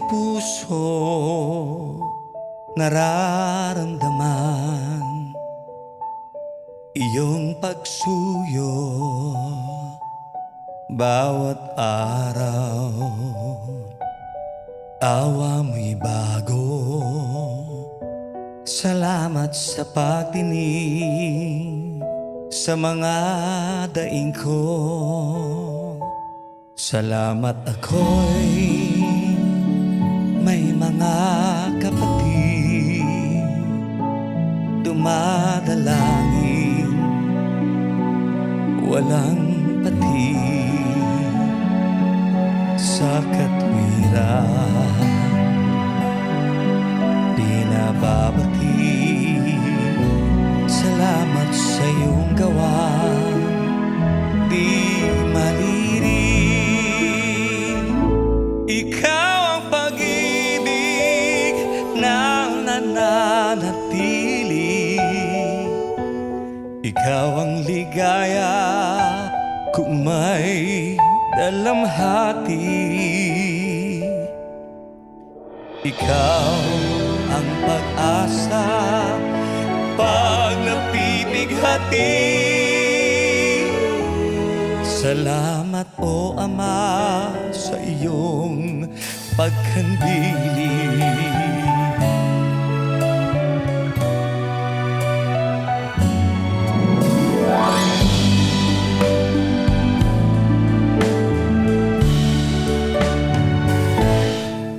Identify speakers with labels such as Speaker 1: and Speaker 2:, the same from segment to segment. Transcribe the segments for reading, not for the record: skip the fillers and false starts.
Speaker 1: puso nararamdaman iyong pagsuyo bawat araw. Awa mo'y bago. Salamat sa pagdinig sa mga daing ko. Salamat ako'y may mga kapatid dumadalangin walang patid sa katwiran. Pinababati, salamat sa iyong gawa, di maliri. Ikaw ang pag-ibig na nananatili. Ikaw ang ligaya kung may dalamhati. Ikaw ang pag-asa pag napipighati. Salamat o Ama sa iyong pagkandili.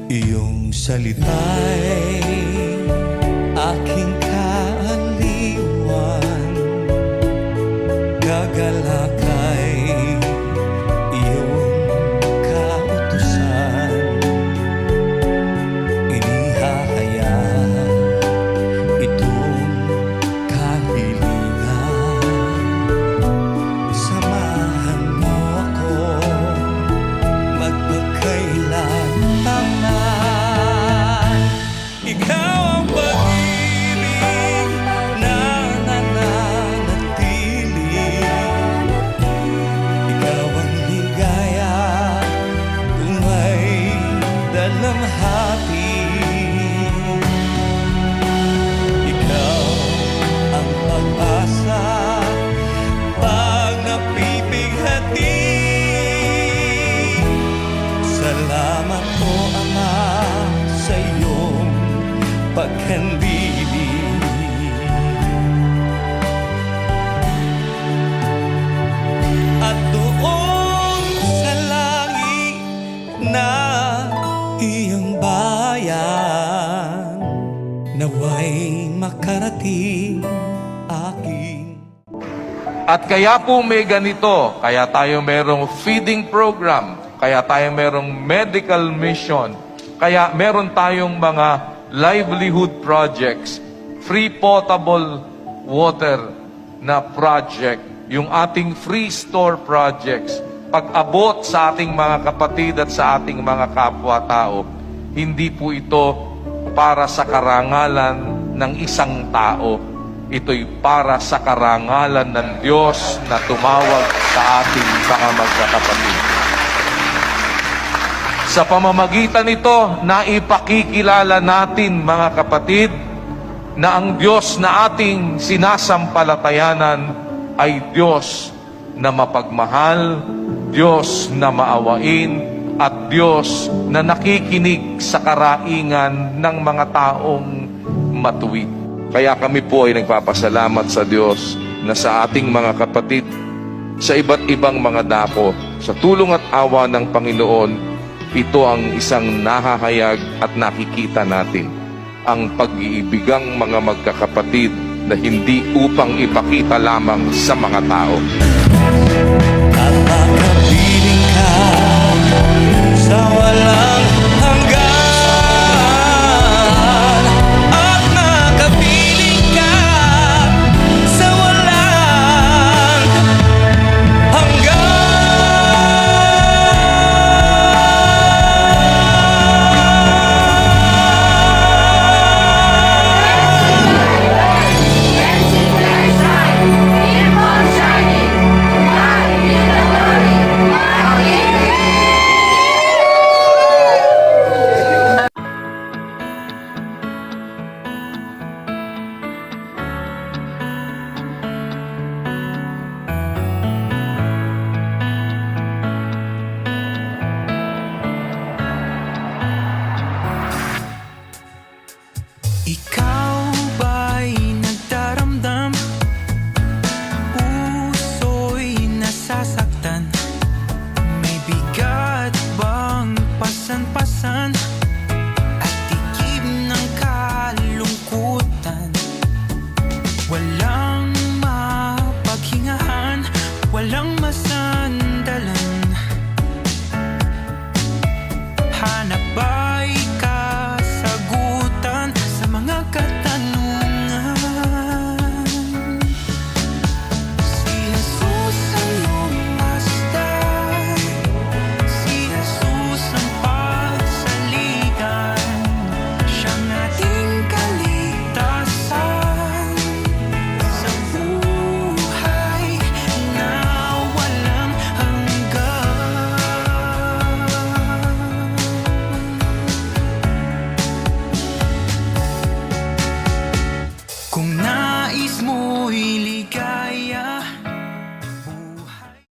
Speaker 1: Iyong salita'y aking kaaliwan, kagalakay iyong kautusan. Inihahayag itong kahilingan, samahan mo ako magpakailan tama. Ikaw ang pag-ibig na nananatili. Ikaw ang ligaya kung may dalamhati. Ikaw ang pag-asa pag napipighati. Salamat po Ama sa iyong pagkandili. At doon sa langit na iyong bayan, naway makarating aking.
Speaker 2: At kaya po may ganito, kaya tayo merong feeding program, kaya tayo merong medical mission, kaya meron tayong mga livelihood projects, free potable water na project, yung ating free store projects, pag-abot sa ating mga kapatid at sa ating mga kapwa-tao. Hindi po ito para sa karangalan ng isang tao. Ito'y para sa karangalan ng Diyos na tumawag sa ating mga magkakapatid. Sa pamamagitan nito, naipakikilala natin, mga kapatid, na ang Diyos na ating sinasampalatayanan ay Diyos na mapagmahal, Diyos na maawain, at Diyos na nakikinig sa karaingan ng mga taong matuwid. Kaya kami po ay nagpapasalamat sa Diyos na sa ating mga kapatid sa iba't ibang mga dako, sa tulong at awa ng Panginoon, ito ang isang nahahayag at nakikita natin, ang pag-iibigang mga magkakapatid na hindi upang ipakita lamang sa mga tao.
Speaker 1: At makapiling ka sa walang hanggan, at makapiling ka sa walang hanggan. Wala